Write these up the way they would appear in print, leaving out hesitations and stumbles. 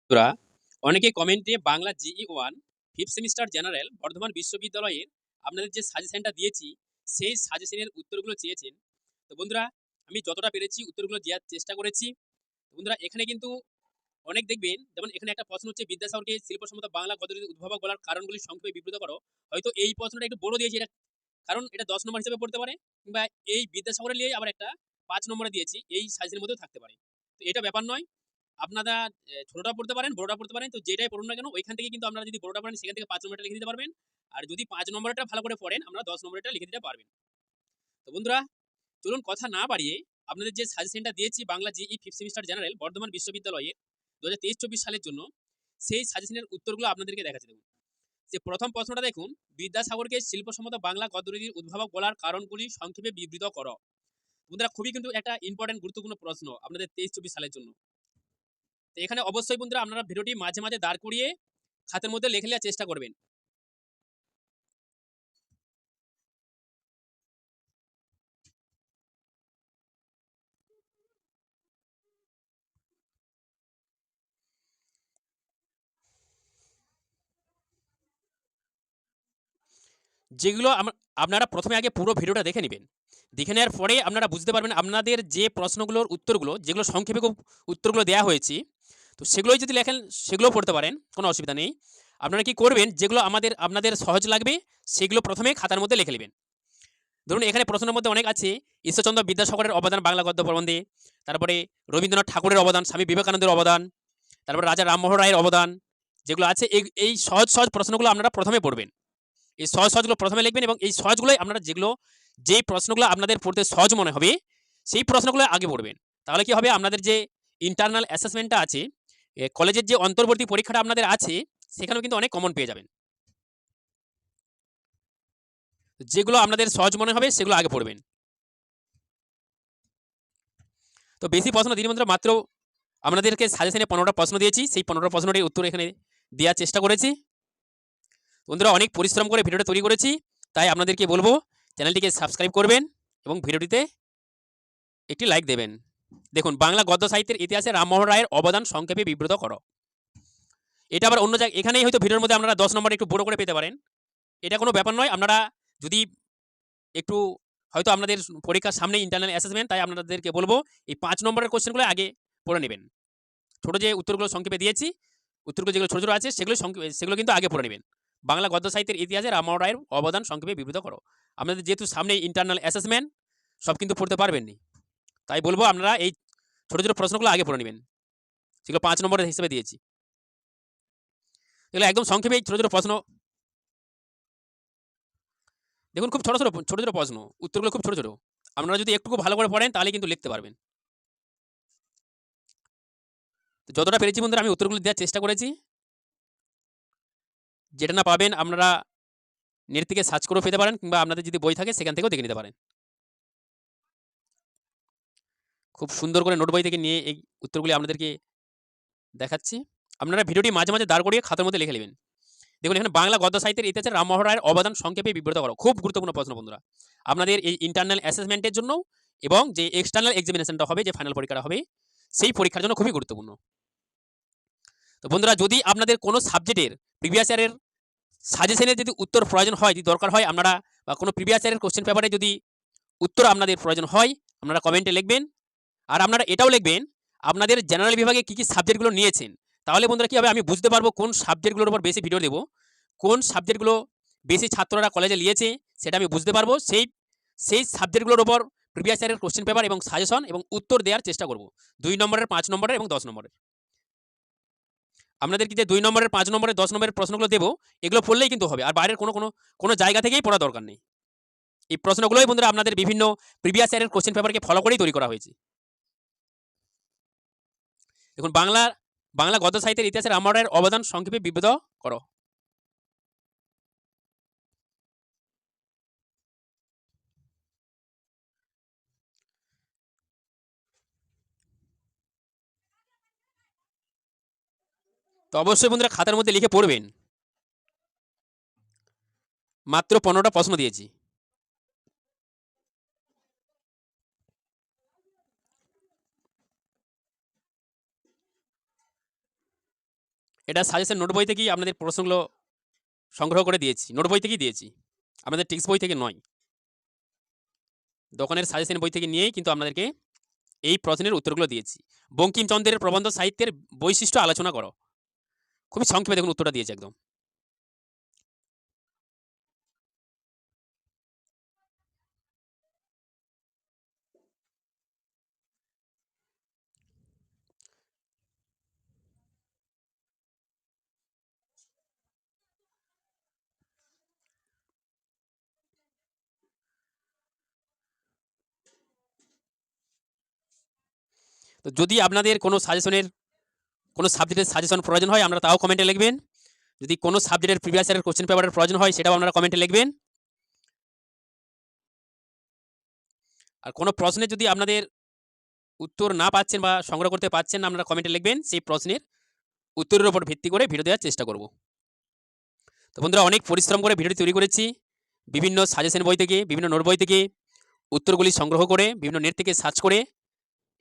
বন্ধুরা, অনেকে কমেন্টে Bangla GE 1 5th semester general Bardhaman বিশ্ববিদ্যালয়ের আপনাদের যে সাজেশনটা দিয়েছি, সেই সাজেশনের উত্তরগুলো চেয়েছেন। তো বন্ধুরা, আমি যতটা পেরেছি উত্তরগুলো দেওয়ার চেষ্টা করেছি। তো বন্ধুরা, এখানে কিন্তু অনেক দেখবেন, যেমন এখানে একটা প্রশ্ন হচ্ছে বিদ্যাসাগরকে শিল্পসম্মত বাংলা গদ্যের উদ্ভাবক বলার কারণগুলি সংক্ষেপে বিবৃত করো। হয়তো এই প্রশ্নটা একটু বড় দিয়েছি, এটা কারণ এটা 10 নম্বর হিসেবে পড়তে পারে, কিংবা এই বিদ্যাসাগরের নিয়েই আবার একটা 5 নম্বরে দিয়েছি, এই সাজেশনের মধ্যেও থাকতে পারে। তো এটা ব্যাপার নয়। আপনারা ছোটটা পড়তে পারেন, বড়টা পড়তে পারেন। তো যেটাই পড়ুন না কেন, ওইখান থেকে কিন্তু আপনারা যদি বড়টা পড়েন, সেখান থেকে 5 নম্বরটা লিখে দিতে পারবেন। আর যদি 5 নম্বরটা ভালো করে পড়েন, আমরা 10 নম্বরেরটা লিখে দিতে পারবেন। তো বন্ধুরা, চলুন কথা না বাড়িয়ে আপনাদের যে সাজেশনটা দিয়েছি Bangla GE 5th semester general Bardhaman বিশ্ববিদ্যালয়ে 2023-24 সালের জন্য, সেই সাজেশনের উত্তরগুলো আপনাদেরকে দেখাচ্ছি। দেখুন, যে প্রথম প্রশ্নটা দেখুন, বিদ্যাসাগরকে শিল্পসম্মত বাংলা গদ্যরীতির উদ্ভাবক বলার কারণগুলি সংক্ষেপে বিবৃত করো। বন্ধুরা, খুবই কিন্তু একটা ইম্পর্টেন্ট গুরুত্বপূর্ণ প্রশ্ন আপনাদের 23-24 সালের জন্য। তো এখানে অবশ্যই বন্ধুরা আপনারা ভিডিওটি মাঝে মাঝে দাঁড় করিয়ে খাতের মধ্যে লিখে নেওয়ার চেষ্টা করবেন। যেগুলো আপনারা প্রথমে আগে পুরো ভিডিওটা দেখে নেবেন। দেখে নেওয়ার পরে আপনারা বুঝতে পারবেন আপনাদের যে প্রশ্নগুলোর উত্তরগুলো, যেগুলো সংক্ষেপে খুব উত্তরগুলো দেওয়া হয়েছে, তো সেগুলোই যদি লেখেন, সেগুলোও পড়তে পারেন, কোনো অসুবিধা নেই। আপনারা কি করবেন, যেগুলো আপনাদের সহজ লাগবে সেগুলো প্রথমে খাতার মধ্যে লিখে নেবেন। ধরুন, এখানে প্রশ্নের মধ্যে অনেক আছে, ঈশ্বরচন্দ্র বিদ্যাসাগরের অবদান বাংলা গদ্য প্রবন্ধে, তারপরে রবীন্দ্রনাথ ঠাকুরের অবদান, স্বামী বিবেকানন্দের অবদান, তারপরে রাজা রামমোহন রায়ের অবদান, যেগুলো আছে এই সহজ সহজ প্রশ্নগুলো আপনারা প্রথমে পড়বেন। এই সহজ সহজগুলো প্রথমে লিখবেন, এবং এই সহজগুলোই আপনারা যেই প্রশ্নগুলো আপনাদের পড়তে সহজ মনে হবে, সেই প্রশ্নগুলো আগে পড়বেন। তাহলে কি হবে, আপনাদের যে ইন্টারনাল অ্যাসেসমেন্টটা আছে, কলেজের যে অন্তর্বর্তী পরীক্ষাটা আপনাদের আছে, সেখানেও কিন্তু অনেক কমন পেয়ে যাবেন। যেগুলো আপনাদের সহজ মনে হবে সেগুলো আগে পড়বেন। তো বেশি প্রশ্ন দিন বন্ধুরা, মাত্র আপনাদেরকে সাজেশনে 15টা প্রশ্ন দিয়েছি, সেই 15টা প্রশ্নটির উত্তর এখানে দেওয়ার চেষ্টা করেছি। বন্ধুরা, অনেক পরিশ্রম করে ভিডিওটা তৈরি করেছি, তাই আপনাদেরকে বলবো চ্যানেলটিকে সাবস্ক্রাইব করবেন এবং ভিডিওটিতে একটি লাইক দেবেন। দেখুন, বাংলা গদ্য সাহিত্যের ইতিহাসে রামমোহন রায়ের অবদান সংক্ষেপে বিবৃত করো। এটা আবার অন্য জায়গায়, এখানেই হয়তো ভিডিওর মধ্যে আপনারা 10 নম্বর একটু বড় করে পেতে পারেন। এটা কোনো ব্যাপার নয়। আপনারা যদি একটু, হয়তো আপনাদের পরীক্ষার সামনে ইন্টারনাল অ্যাসেসমেন্ট, তাই আপনাদেরকে বলবো এই 5 নম্বরের কোশ্চেনগুলো আগে পড়ে নেবেন। ছোট যে উত্তরগুলো সংক্ষেপে দিয়েছি, উত্তরগুলো যেগুলো ছোট ছোট আছে, সেগুলো কিন্তু আগে পড়ে নেবেন। বাংলা গদ্য সাহিত্যের ইতিহাসে রামমোহন রায়ের অবদান সংক্ষেপে বিবৃত করো। আপনাদের যেহেতু সামনে ইন্টারনাল অ্যাসেসমেন্ট, সব কিন্তু পড়তে পারবেননি, তাই বলবো আপনারা এই ছোট ছোট প্রশ্নগুলো আগে পড়ে নেবেন, যেগুলো 5 নম্বরের হিসেবে দিয়েছি। এগুলো একদম সংক্ষেপে ছোট ছোট প্রশ্ন। দেখুন, খুব ছোট ছোট ছোট ছোট প্রশ্ন, উত্তরগুলো খুব ছোট ছোট। আপনারা যদি একটু ভালো করে পড়েন, তাহলে কিন্তু লিখতে পারবেন। তো যতটা পেরেছি বন্ধুরা, আমি উত্তরগুলো দেওয়ার চেষ্টা করেছি। যেটা না পাবেন, আপনারা নেট থেকে সার্চ করেও পেতে পারেন, কিংবা আপনাদের যদি বই থাকে সেখান থেকেও দেখে নিতে পারেন। খুব সুন্দর করে নোট বই থেকে নিয়ে এই উত্তরগুলি আপনাদেরকে দেখাচ্ছি। আপনারা ভিডিওটি মাঝে মাঝে দাঁড় করিয়ে খাতার মধ্যে লিখে নেবেন। দেখুন, এখানে বাংলা গদ্য সাহিত্যের ইতিহাসে রামমোহন রায়ের অবদান সংক্ষেপে বিবৃত করো। খুব গুরুত্বপূর্ণ প্রশ্ন বন্ধুরা, আপনাদের এই ইন্টারনাল অ্যাসেসমেন্টের জন্য, এবং যে এক্সটার্নাল এক্সামিনেশনটা হবে, যে ফাইনাল পরীক্ষাটা হবে, সেই পরীক্ষার জন্য খুবই গুরুত্বপূর্ণ। তো বন্ধুরা, যদি আপনাদের কোনো সাবজেক্টের প্রিভিয়াস ইয়ারের সাজেশনের যদি উত্তর প্রয়োজন হয়, যদি দরকার হয়, আপনারা বা কোনো প্রিভিয়াস ইয়ারের কোশ্চেন পেপারে যদি উত্তর আপনাদের প্রয়োজন হয়, আপনারা কমেন্টে লিখবেন। আর আপনারা এটাও লিখবেন আপনাদের জেনারেল বিভাগে কী কী সাবজেক্টগুলো নিয়েছেন। তাহলে বন্ধুরা কী হবে, আমি বুঝতে পারবো কোন সাবজেক্টগুলোর উপর বেশি ভিডিও দেবো, কোন সাবজেক্টগুলো বেশি ছাত্ররা কলেজে নিয়েছে, সেটা আমি বুঝতে পারবো। সেই সাবজেক্টগুলোর উপর প্রিভিয়াস ইয়ারের কোশ্চেন পেপার এবং সাজেশন এবং উত্তর দেওয়ার চেষ্টা করব, 2 নম্বরের, 5 নম্বরের এবং 10 নম্বরের। আপনাদেরকে যে 2 নম্বরের, 5 নম্বরের, 10 নম্বরের প্রশ্নগুলো দেবো, এগুলো পড়লেই কিন্তু হবে, আর বাইরের কোনো জায়গা থেকেই পড়া দরকার নেই। এই প্রশ্নগুলোই বন্ধুরা আপনাদের বিভিন্ন প্রিভিয়াস ইয়ারের কোশ্চেন পেপারকে ফলো করেই তৈরি করা হয়েছে। দেখুন, বাংলা গদ্য সাহিত্যের ইতিহাসে রামমোহন রায়ের অবদান সংক্ষেপে বিবৃত করো। তো অবশ্যই বন্ধুরা খাতার মধ্যে লিখে পড়বেন। মাত্র 15টা প্রশ্ন দিয়েছি। এটা সাজেশন নোট বই থেকেই আপনাদের প্রশ্নগুলো সংগ্রহ করে দিয়েছি, নোট বই থেকেই দিয়েছি, আমাদের টেক্সট বই থেকে নয়। দোকানের সাজেশন বই থেকে নিয়েই কিন্তু আপনাদেরকে এই প্রশ্নের উত্তরগুলো দিয়েছি। বঙ্কিমচন্দ্রের প্রবন্ধ সাহিত্যের বৈশিষ্ট্য আলোচনা করো। খুবই সংক্ষেপে দেখুন উত্তরটা দিয়েছে একদম। তো যদি আপনাদের কোনো সাজেশনের কোনো সাবজেক্টের সাজেশন প্রয়োজন হয় আমরা তাও কমেন্টে লিখবেন। যদি কোনো সাবজেক্টের প্রিভিয়াস ইয়ারের কোশ্চেন পেপারের প্রয়োজন হয় সেটাও আপনারা কমেন্টে লিখবেন। আর কোনো প্রশ্নে যদি আপনাদের উত্তর না পাচ্ছেন বা সংগ্রহ করতে পারছেন না আপনারা কমেন্টে লিখবেন, সেই প্রশ্নের উত্তরের উপর ভিত্তি করে ভিডিও দেওয়ার চেষ্টা করব। তো বন্ধুরা অনেক পরিশ্রম করে ভিডিওটি তৈরি করেছি, বিভিন্ন সাজেশন বই থেকে, বিভিন্ন নোট বই থেকে উত্তরগুলি সংগ্রহ করে, বিভিন্ন নেট থেকে সার্চ করে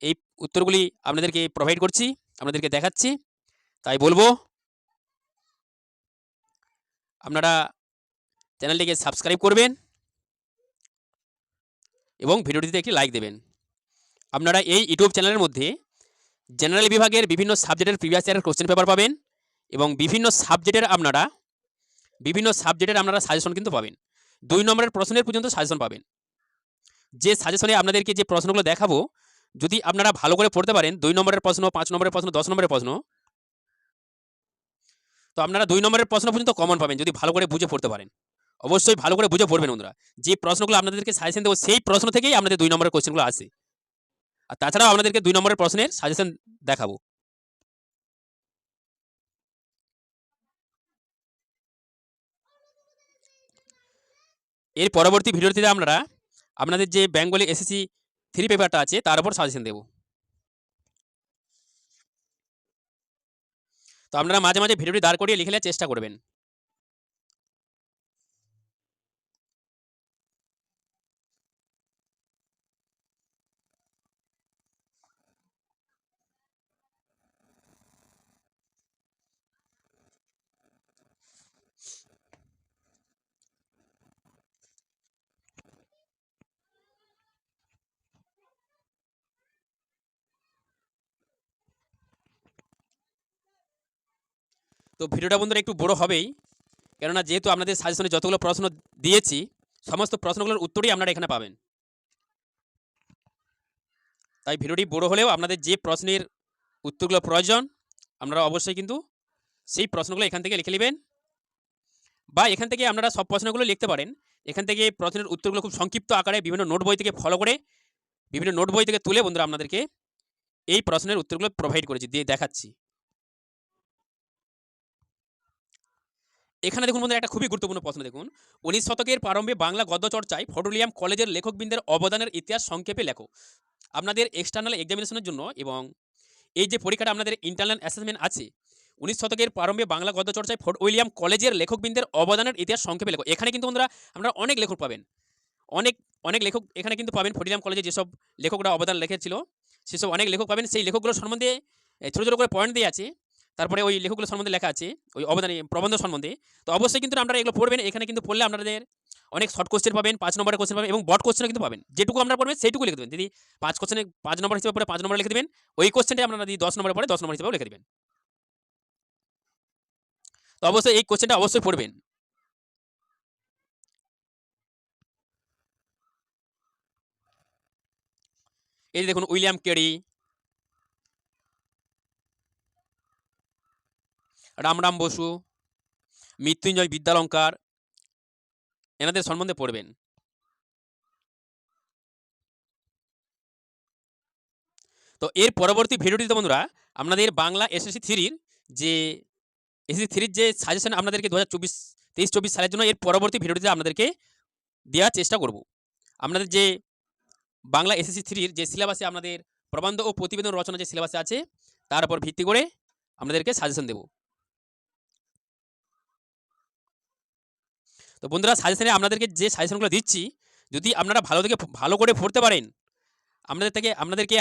এই উত্তরগুলি আপনাদেরকে প্রোভাইড করছি, আপনাদেরকে দেখাচ্ছি। তাই বলবো আপনারা চ্যানেলটিকে সাবস্ক্রাইব করবেন এবং ভিডিওটিতে একটি লাইক দেবেন। আপনারা এই ইউটিউব চ্যানেলের মধ্যে জেনারেল বিভাগের বিভিন্ন সাবজেক্টের প্রিভিয়াস ইয়ারের কোশ্চেন পেপার পাবেন এবং বিভিন্ন সাবজেক্টের আপনারা সাজেশন কিন্তু পাবেন। 2 নম্বরের প্রশ্নের পর্যন্ত সাজেশন পাবেন। যে সাজেশনে আপনাদেরকে যে প্রশ্নগুলো দেখাবো যদি আপনারা ভালো করে পড়তে পারেন, 2 নম্বরের প্রশ্ন, 5 নম্বরের প্রশ্ন, 10 নম্বরের প্রশ্ন, তো আপনারা 2 নম্বরের প্রশ্ন পর্যন্ত কমন পাবেন যদি ভালো করে বুঝে পড়তে পারেন। অবশ্যই ভালো করে বুঝে পড়বেন বন্ধুরা। যে প্রশ্নগুলো আপনাদেরকে সাজেশন দেবো সেই প্রশ্ন থেকেই আপনাদের 2 নম্বরের কোশ্চেনগুলো আসে। আর তাছাড়াও আপনাদেরকে 2 নম্বরের প্রশ্নের সাজেশন দেখাবো। এর পরবর্তী ভিডিওটিতে আমরা আপনাদের যে বেঙ্গলি এসএসসি 3 পেপারটা আছে তার উপর সাজেশন দেব। তো আপনারা মাঝে মাঝে ভিডিওটি দাঁড় করিয়ে লিখে নেওয়ার চেষ্টা করবেন। তো ভিডিওটা বন্ধুরা একটু বড় হবেই, কেননা যেহেতু আপনাদের সাজেশনে যতগুলো প্রশ্ন দিয়েছি সমস্ত প্রশ্নগুলোর উত্তরই আপনারা এখানে পাবেন। তাই ভিডিওটি বড় হলেও আপনাদের যে প্রশ্নের উত্তরগুলো প্রয়োজন আপনারা অবশ্যই কিন্তু সেই প্রশ্নগুলো এখান থেকে লিখে নেবেন, বা এখান থেকে আপনারা সব প্রশ্নগুলো লিখতে পারেন। এখান থেকে প্রশ্নের উত্তরগুলো খুব সংক্ষিপ্ত আকারে বিভিন্ন নোট বই থেকে ফলো করে, বিভিন্ন নোট বই থেকে তুলে বন্ধুরা আপনাদেরকে এই প্রশ্নের উত্তরগুলো প্রোভাইড করেছি, দিয়ে দেখাচ্ছি। এখানে দেখুন বন্ধুরা একটা খুবই গুরুত্বপূর্ণ প্রশ্ন দেখুন, 19 শতকের প্রারম্ভে বাংলা গদ্য চর্চায় ফোর্ট উইলিয়াম কলেজের লেখকবৃন্দের অবদানের ইতিহাস সংক্ষেপে লেখো। আপনাদের এক্সটার্নাল এক্সামিনেশনের জন্য এবং এই যে পরীক্ষাটা আপনাদের ইন্টারনাল অ্যাসেসমেন্ট আছে, 19 শতকের প্রারম্ভে বাংলা গদ্য চর্চায় ফোর্ট উইলিয়াম কলেজের লেখকবৃন্দের অবদানের ইতিহাস সংক্ষেপে লেখো। এখানে কিন্তু বন্ধুরা আমরা অনেক লেখক পাবেন, অনেক অনেক লেখক এখানে কিন্তু পাবেন। ফোর্ট উইলিয়াম কলেজে যেসব লেখকরা অবদান লিখেছিল সেসব অনেক লেখক পাবেন। সেই লেখকগুলোর সম্বন্ধে ছোটো ছোটো করে পয়েন্ট দিয়ে আছে, তারপরে ওই লেখকগুলো সম্বন্ধে লেখা আছে ওই অবদানী প্রবন্ধ সম্বন্ধে। তো অবশ্যই কিন্তু আপনারা এগুলো পড়বেন। এখানে কিন্তু পড়লে আপনাদের অনেক শর্ট কোশ্চেন পাবেন, 5 নম্বরের কোশ্চেন পাবেন এবং বড় কোশ্চেনও কিন্তু পাবেন। যেটুকু আপনারা পড়বেন সেইটুকু লিখে দেবেন। যদি 5 কোশ্চেনে 5 নম্বর হিসেবে পড়ে 5 নম্বর লিখে দেবেন, ওই কোশ্চেনটা আপনারা যদি 10 নম্বরে পড়ে 10 নম্বর হিসেবেও লিখে দেবেন। তো অবশ্যই এই কোশ্চেনটা অবশ্যই পড়বেন। এই যে দেখুন উইলিয়াম কেরি, রামরাম বসু, মৃত্যুঞ্জয় বিদ্যালঙ্কার, এনাদের সম্বন্ধে পড়বেন। তো এর পরবর্তী ভিডিওটিতে বন্ধুরা আপনাদের বাংলা এসএসসি 3 যে এসএসসি 3 যে সাজেশন আপনাদেরকে 2023-24 সালের জন্য এর পরবর্তী ভিডিওটিতে আপনাদেরকে দেওয়ার চেষ্টা করব। আপনাদের যে বাংলা এসএসসি 3 যে সিলেবাসে আপনাদের প্রবন্ধ ও প্রতিবেদন রচনা যে সিলেবাসে আছে তার উপর ভিত্তি করে আপনাদেরকে সাজেশন দেব। তো বন্ধুরা সাজেশনে আপনাদেরকে যে সাজেশনগুলো দিচ্ছি যদি আপনারা ভালো করে পড়তে পারেন, আপনাদেরকে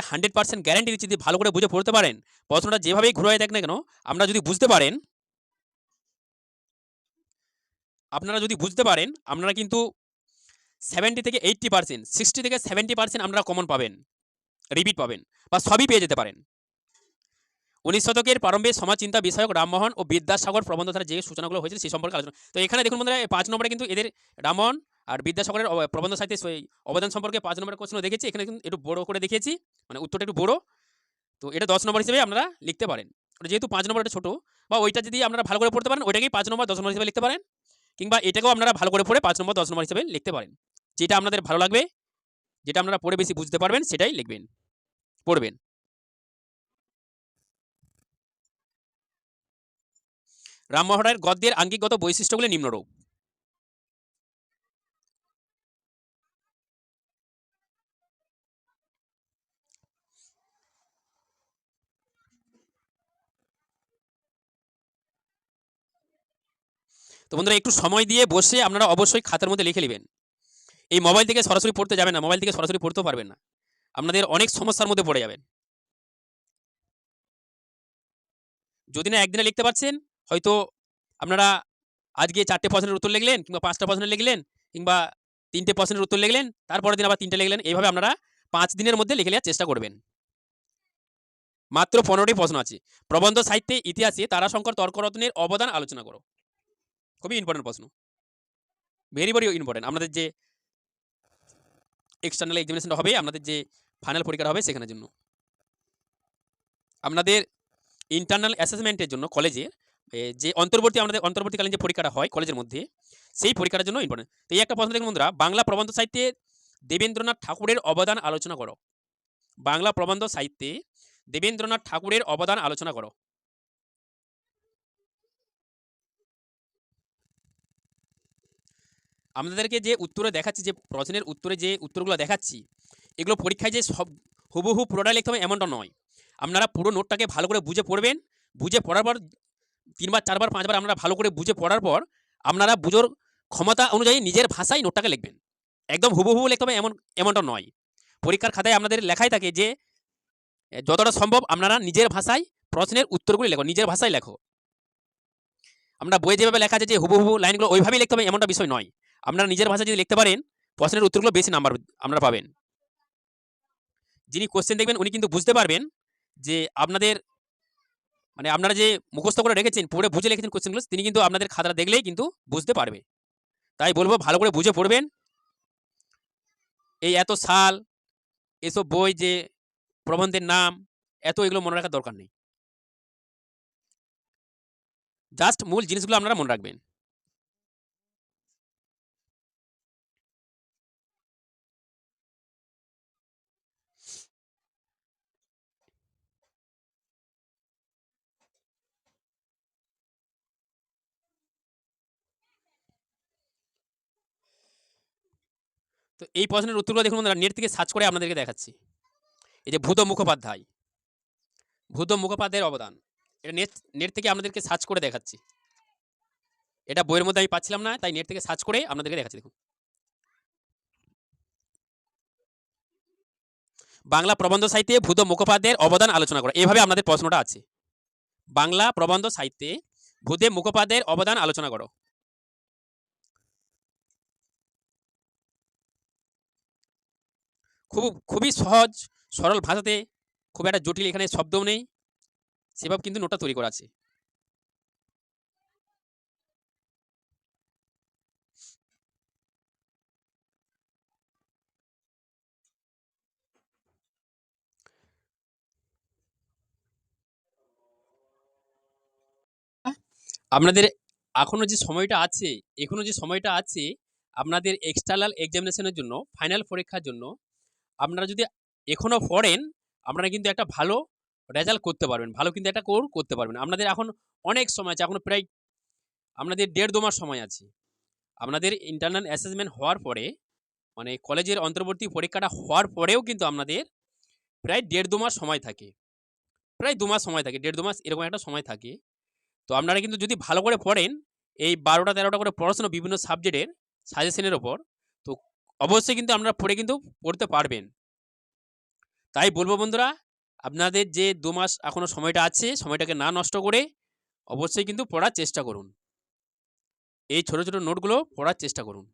100% গ্যারান্টি দিচ্ছি, যদি ভালো করে বুঝে পড়তে পারেন, প্রশ্নটা যেভাবেই ঘুরায় দেখ না কেন আমরা যদি বুঝতে পারেন আপনারা যদি বুঝতে পারেন আপনারা কিন্তু 70 থেকে 80%, 60 থেকে 70% আপনারা কমন পাবেন, রিপিট পাবেন বা সবই পেয়ে যেতে পারেন। 19 শতকের প্রারম্ভে সমাজচিন্তা বিষয়ক রামমোহন ও বিদ্যাসাগর প্রবন্ধ দ্বারা যে সূচনাগুলো হয়েছিল সেই সম্পর্কে আলোচনা। তো এখানে দেখুন বন্ধুরা 5 নম্বরে কিন্তু এদের রামমোহন আর বিদ্যাসাগরের প্রবন্ধ সাহিত্যে অবদান সম্পর্কে 5 নম্বরের কোশ্চেনও দেখেছি। এখানে কিন্তু একটু বড় করে দেখিয়েছি, মানে উত্তরটা একটু বড়। তো এটা 10 নম্বর হিসেবে আপনারা লিখতে পারেন। যেহেতু 5 নম্বরটা ছোট, বা ওইটা যদি আপনারা ভালো করে পড়তে পারেন ওইটাকেই 5 নম্বর 10 নম্বর হিসেবে লিখতে পারেন, কিংবা এটাকেও আপনারা ভালো করে পড়ে 5 নম্বর 10 নম্বর হিসেবে লিখতে পারেন। যেটা আপনাদের ভালো লাগবে, যেটা আপনারা পড়ে বেশি বুঝতে পারবেন সেটাই লিখবেন, পড়বেন। রামমোহনের গদ্যের আঙ্গিকগত বৈশিষ্ট্যগুলি নিম্নরূপ। তো বন্ধুরা একটু সময় দিয়ে বসে আপনারা অবশ্যই খাতার মধ্যে লিখে নেবেন। এই মোবাইল থেকে সরাসরি পড়তে যাবেন না, মোবাইল থেকে সরাসরি পড়তেও পারবেন না, আপনাদের অনেক সমস্যার মধ্যে পড়ে যাবেন। যদি না একদিনে লিখতে পারছেন, হয়তো আপনারা আজকে 4টে প্রশ্নের উত্তর লিখলেন, কিংবা 5টা প্রশ্নের লিখলেন, কিংবা 3টে প্রশ্নের উত্তর লিখলেন, তারপরের দিন আবার 3টে লিখলেন। এইভাবে আপনারা 5 দিনের মধ্যে লিখে নেওয়ার চেষ্টা করবেন। মাত্র 15টি প্রশ্ন আছে। প্রবন্ধ সাহিত্যে ইতিহাসে তারাশঙ্কর তর্করত্নের অবদান আলোচনা করো। খুবই ইম্পর্টেন্ট প্রশ্ন, ভেরি ভেরি ইম্পর্টেন্ট। আপনাদের যে এক্সটার্নাল এক্সামিনেশনটা হবে, আপনাদের যে ফাইনাল পরীক্ষা হবে সেখানের জন্য, আপনাদের ইন্টারনাল অ্যাসেসমেন্টের জন্য কলেজে যে আমাদের অন্তর্বর্তীকালীন যে পরীক্ষাটা হয় কলেজের মধ্যে, সেই পরীক্ষাটার জন্য ইম্পর্টেন্ট। তো এই একটা প্রশ্ন দেখুন বন্ধুরা, বাংলা প্রবন্ধ সাহিত্যে দেবেন্দ্রনাথ ঠাকুরের অবদান আলোচনা করো। বাংলা প্রবন্ধ সাহিত্যে দেবেন্দ্রনাথ ঠাকুরের অবদান আলোচনা করো। আপনাদেরকে যে উত্তরে দেখাচ্ছি, যে প্রশ্নের উত্তরে যে উত্তরগুলো দেখাচ্ছি, এগুলো পরীক্ষায় যে সব হুবহু পুরোটা লিখতে হবে এমনটা নয়। আপনারা পুরো নোটটাকে ভালো করে বুঝে পড়বেন। বুঝে পড়ার পর 3বার 4বার 5বার আপনারা ভালো করে বুঝে পড়ার পর আপনারা বুঝোর ক্ষমতা অনুযায়ী নিজের ভাষায় নোটটাকে লিখবেন। একদম হুবহু লিখতে হবে এমনটা নয়। পরীক্ষার খাতায় আপনাদের লেখাই থাকে যে যতটা সম্ভব আপনারা নিজের ভাষায় প্রশ্নের উত্তরগুলি লেখো, নিজের ভাষায় লেখো। আমরা বইয়ে যেভাবে লেখা আছে যে হুবহু লাইনগুলো ওইভাবেই লিখতে হবে এমনটা বিষয় নয়। আপনারা নিজের ভাষায় যদি লিখতে পারেন, প্রশ্নের উত্তরগুলো বেশি নাম্বার আপনারা পাবেন। যিনি কোশ্চেন দেখবেন উনি কিন্তু বুঝতে পারবেন যে আপনাদের, মানে আপনারা যে মুখস্থ করে রেখেছেন, পড়ে বুঝে লিখেছেন কোশ্চেনগুলো, তিনি কিন্তু আপনাদের খাতাটা দেখলেই কিন্তু বুঝতে পারবে। তাই বলবো ভালো করে বুঝে পড়বেন। এই এত সাল, এসব বই, যে প্রবন্ধের নাম, এগুলো মনে রাখার দরকার নেই। জাস্ট মূল জিনিসগুলো আপনারা মনে রাখবেন। তো এই প্রশ্নের উত্তরগুলো দেখুন বন্ধুরা, নেট থেকে সার্চ করে আপনাদেরকে দেখাচ্ছি। এই যে ভূত মুখোপাধ্যায়ের অবদান, এটা নেট থেকে আপনাদেরকে সার্চ করে দেখাচ্ছি। এটা বইয়ের মধ্যে আমি পাচ্ছিলাম না, তাই নেট থেকে সার্চ করে আপনাদেরকে দেখাচ্ছি। দেখুন, বাংলা প্রবন্ধ সাহিত্যে ভূত মুখোপাধ্যায়ের অবদান আলোচনা করো। এইভাবে আপনাদের প্রশ্নটা আছে। বাংলা প্রবন্ধ সাহিত্যে ভূদেব মুখোপাধ্যায়ের অবদান আলোচনা করো। খুবই সহজ সরল ভাষাতে, খুব একটা জটিল এখানে শব্দও নেই, সেভাবে কিন্তু নোটটা তৈরি করা আছে। আপনাদের এখনো যে সময়টা আছে আপনাদের এক্সটার্নাল এক্সামিনেশনের জন্য, ফাইনাল পরীক্ষার জন্য, আপনারা যদি এখনো পড়েন, আপনারা কিন্তু একটা ভালো রেজাল্ট করতে পারবেন, ভালো কিন্তু একটা কোর করতে পারবেন। আপনাদের এখন অনেক সময় আছে, এখনো প্রায় আপনাদের 1.5-2 মাস সময় আছে। আপনাদের ইন্টারনাল অ্যাসেসমেন্ট হওয়ার পরে, মানে কলেজের অন্তর্বর্তী পরীক্ষাটা হওয়ার পরেও কিন্তু আপনাদের প্রায় 1.5-2 মাস সময় থাকে, প্রায় 2 মাস সময় থাকে, 1.5-2 মাস এরকম একটা সময় থাকে। তো আপনারা কিন্তু যদি ভালো করে পড়েন, এই 12টা-13টা করে পড়াশোনা বিভিন্ন সাবজেক্টের সাজেশনের ওপর, তো অবশ্যই কিন্তু আপনারা পড়তে পারবেন। তাই বলবো বন্ধুরা, আপনাদের যে 2 মাস এখনো সময়টা আছে, সময়টাকে না নষ্ট করে অবশ্যই কিন্তু পড়ার চেষ্টা করুন। এই ছোট ছোট নোটগুলো পড়ার চেষ্টা করুন।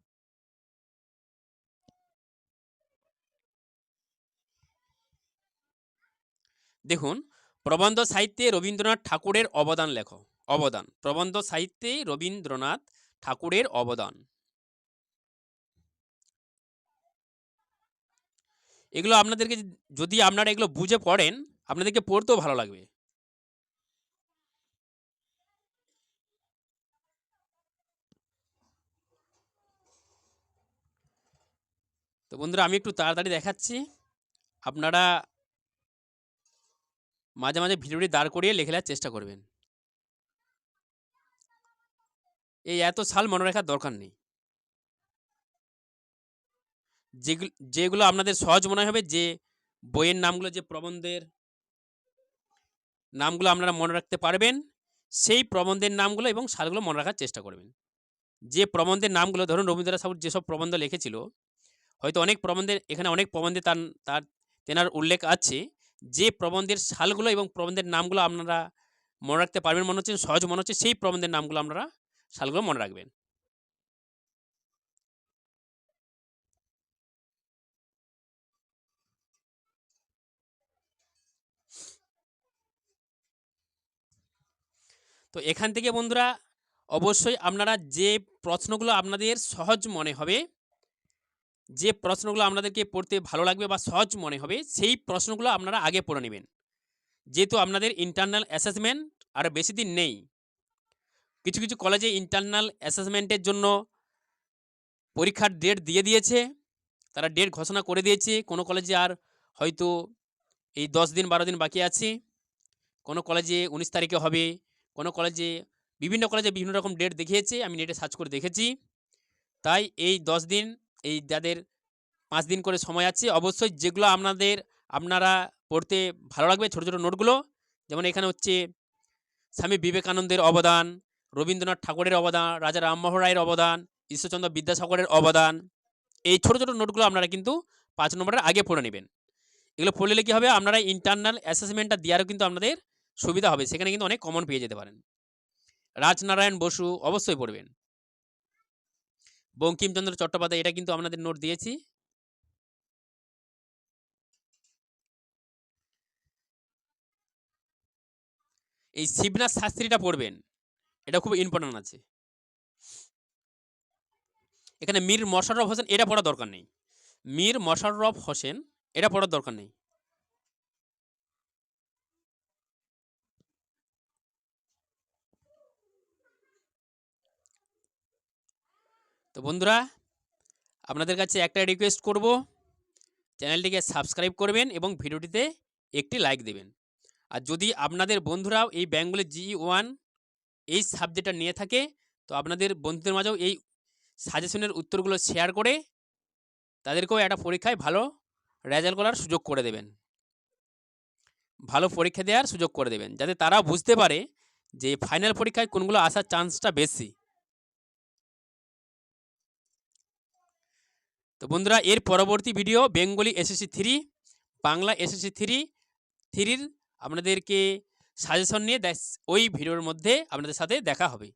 দেখুন, প্রবন্ধ সাহিত্যে রবীন্দ্রনাথ ঠাকুরের অবদান লেখো। অবদান, প্রবন্ধ সাহিত্যে রবীন্দ্রনাথ ঠাকুরের অবদান। এগুলো আপনাদেরকে যদি আপনারা এগুলো বুঝে পড়েন, আপনাদেরকে পড়তেও ভালো লাগবে। তো বন্ধুরা, আমি একটু তাড়াতাড়ি দেখাচ্ছি। আপনারা মাঝে মাঝে ভিডিওটি দাঁড় করিয়ে লিখে নেওয়ার চেষ্টা করবেন। এই এত সাল মনে রাখার দরকার নেই। যেগুলো আপনাদের সহজ মনে হবে, যে বইয়ের নামগুলো, যে প্রবন্ধের নামগুলো আপনারা মনে রাখতে পারবেন, সেই প্রবন্ধের নামগুলো এবং সালগুলো মনে রাখার চেষ্টা করবেন। যে প্রবন্ধের নামগুলো, ধরুন রবীন্দ্রনাথ ঠাকুর যেসব প্রবন্ধ লিখেছিল, হয়তো অনেক প্রবন্ধের, এখানে অনেক প্রবন্ধে তার তেনার উল্লেখ আছে। যে প্রবন্ধের সালগুলো এবং প্রবন্ধের নামগুলো আপনারা মনে রাখতে পারবেন, মনে হচ্ছে সহজ মনে হচ্ছে, সেই প্রবন্ধের নামগুলো আপনারা সালগুলো মনে রাখবেন। তো এখান থেকে বন্ধুরা অবশ্যই আপনারা যে প্রশ্নগুলো আপনাদের সহজ মনে হবে, যে প্রশ্নগুলো আপনাদেরকে পড়তে ভালো লাগবে বা সহজ মনে হবে, সেই প্রশ্নগুলো আপনারা আগে পড়ে নেবেন। যেহেতু আপনাদের ইন্টারনাল অ্যাসেসমেন্ট আর বেশি দিন নেই। কিছু কিছু কলেজে ইন্টারনাল অ্যাসেসমেন্টের জন্য পরীক্ষার ডেট দিয়ে দিয়েছে, তারা ডেট ঘোষণা করে দিয়েছে। কোনো কলেজে আর হয়তো এই 10 দিন 12 দিন বাকি আছে, কোনো কলেজে 19 তারিখে হবে, কোনো কলেজে, বিভিন্ন কলেজে বিভিন্ন রকম ডেট দেখিয়েছে, আমি নেটে সার্চ করে দেখেছি। তাই এই 10 দিন, এই যাদের 5 দিন করে সময় আছে, অবশ্যই যেগুলো আপনারা পড়তে ভালো লাগবে, ছোটো ছোটো নোটগুলো, যেমন এখানে হচ্ছে স্বামী বিবেকানন্দের অবদান, রবীন্দ্রনাথ ঠাকুরের অবদান, রাজা রামমোহন রায়ের অবদান, ঈশ্বরচন্দ্র বিদ্যাসাগরের অবদান, এই ছোটো ছোটো নোটগুলো আপনারা কিন্তু 5 নম্বরের আগে পড়ে নেবেন। এগুলো পড়লে কী হবে, আপনারা ইন্টারনাল অ্যাসেসমেন্টটা দেওয়ারও কিন্তু আপনাদের সুবিধা হবে, সেখানে কিন্তু অনেক কমন পেয়ে যেতে পারেন। রাজনারায়ণ বসু অবশ্যই পড়বেন। বঙ্কিমচন্দ্র চট্টোপাধ্যায়, এটা কিন্তু আপনাদের নোট দিয়েছি। এই শিবনাথ শাস্ত্রীটা পড়বেন, এটা খুব ইম্পর্টেন্ট আছে। এখানে মীর মশাররফ হোসেন, এটা পড়ার দরকার নেই। মীর মশাররফ হোসেন, এটা পড়ার দরকার নেই। তো বন্ধুরা, আপনাদের কাছে একটা রিকোয়েস্ট করব, চ্যানেলটিকে সাবস্ক্রাইব করবেন এবং ভিডিওটিতে একটি লাইক দেবেন। আর যদি আপনাদের বন্ধুরাও এই বেঙ্গলি GE1 এই সাবজেক্টটা নিয়ে থাকে, তো আপনাদের বন্ধুদের মাঝেও এই সাজেশনের উত্তরগুলো শেয়ার করে তাদেরকেও একটা পরীক্ষায় ভালো রেজাল্ট করার সুযোগ করে দেবেন, ভালো পরীক্ষা দেওয়ার সুযোগ করে দেবেন, যাতে তারাও বুঝতে পারে যে ফাইনাল পরীক্ষায় কোনগুলো আসার চান্সটা বেশি। তো বন্ধুরা, এর পরবর্তী video Bengali SSC 3, Bangla SSC 3 আপনাদেরকে সাজেশন নিয়ে ওই ভিডিওর মধ্যে আপনাদের সাথে দেখা হবে।